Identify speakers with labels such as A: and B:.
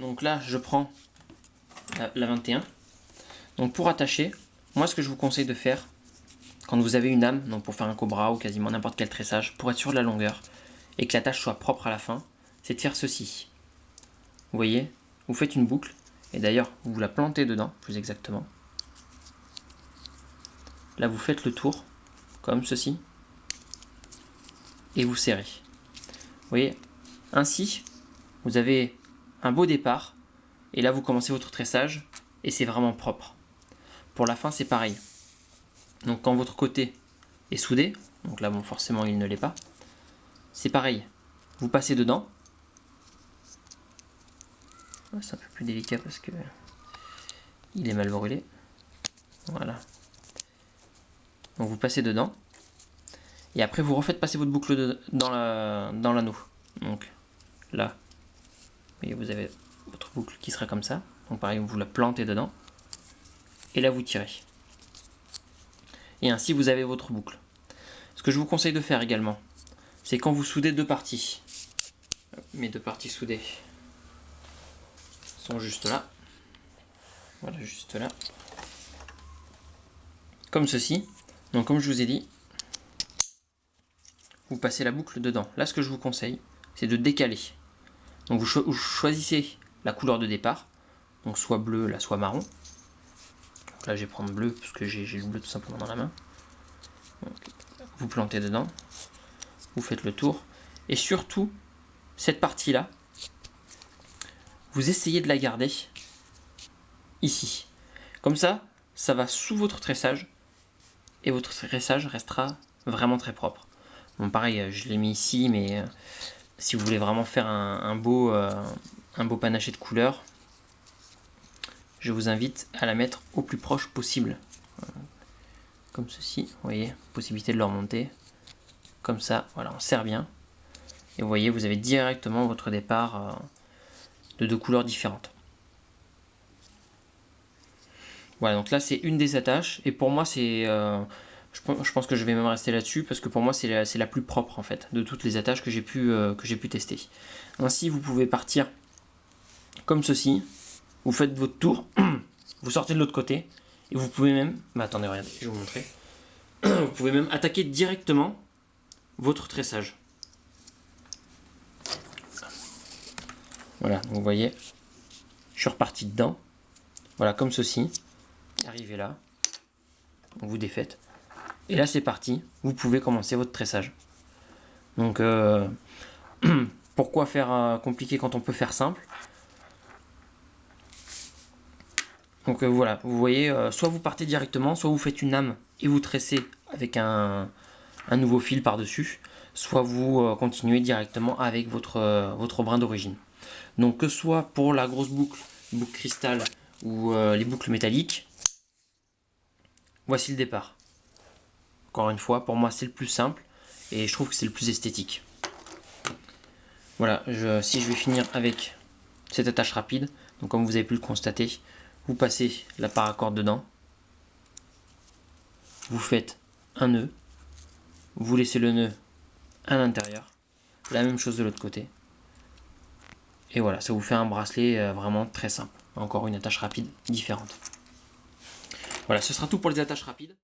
A: Donc là, je prends la 21. Donc pour attacher, moi ce que je vous conseille de faire, quand vous avez une âme, donc pour faire un cobra ou quasiment n'importe quel tressage, pour être sûr de la longueur et que l'attache soit propre à la fin, c'est de faire ceci. Vous voyez, vous faites une boucle, et d'ailleurs vous la plantez dedans, plus exactement. Là vous faites le tour, comme ceci, et vous serrez. Vous voyez, ainsi vous avez un beau départ, et là vous commencez votre tressage, et c'est vraiment propre. Pour la fin c'est pareil. Donc quand votre côté est soudé, donc là bon forcément il ne l'est pas, c'est pareil. Vous passez dedans. C'est un peu plus délicat parce que il est mal brûlé. Voilà. Donc vous passez dedans. Et après vous refaites passer votre boucle dans l'anneau. Donc là, vous avez votre boucle qui sera comme ça. Donc pareil, vous la plantez dedans. Et là vous tirez. Et ainsi vous avez votre boucle. Ce que je vous conseille de faire également, c'est quand vous soudez deux parties. Mes deux parties soudées sont juste là. Voilà, juste là. Comme ceci. Donc comme je vous ai dit, vous passez la boucle dedans. Là, ce que je vous conseille, c'est de décaler. Donc vous choisissez la couleur de départ. Donc soit bleu, là, soit marron. Donc là, je vais prendre bleu, parce que j'ai le bleu tout simplement dans la main. Donc, vous plantez dedans. Vous faites le tour. Et surtout, cette partie-là, vous essayez de la garder ici. Comme ça, ça va sous votre tressage. Et votre tressage restera vraiment très propre. Bon pareil, je l'ai mis ici, mais si vous voulez vraiment faire un beau panaché de couleurs, je vous invite à la mettre au plus proche possible. Comme ceci, vous voyez, possibilité de le remonter. Comme ça, voilà, on serre bien. Et vous voyez, vous avez directement votre départ de deux couleurs différentes. Voilà, donc là c'est une des attaches, et pour moi c'est... je pense que je vais même rester là-dessus, parce que pour moi c'est la plus propre en fait, de toutes les attaches que j'ai pu tester. Ainsi vous pouvez partir comme ceci, vous faites votre tour, vous sortez de l'autre côté, et vous pouvez même... Bah attendez, regardez, je vais vous montrer. Vous pouvez même attaquer directement votre tressage. Voilà, donc vous voyez, je suis reparti dedans. Voilà, comme ceci. Arrivez là, vous défaites. Et là c'est parti, vous pouvez commencer votre tressage. Donc pourquoi faire compliqué quand on peut faire simple? Donc voilà, vous voyez, soit vous partez directement, soit vous faites une âme et vous tressez avec un nouveau fil par-dessus, soit vous continuez directement avec votre brin d'origine. Donc que ce soit pour la grosse boucle cristal ou les boucles métalliques, voici le départ. Encore une fois, pour moi c'est le plus simple et je trouve que c'est le plus esthétique. Voilà, si je vais finir avec cette attache rapide, donc comme vous avez pu le constater, vous passez la paracorde dedans, vous faites un nœud, vous laissez le nœud à l'intérieur, la même chose de l'autre côté, et voilà, ça vous fait un bracelet vraiment très simple. Encore une attache rapide différente. Voilà, ce sera tout pour les attaches rapides.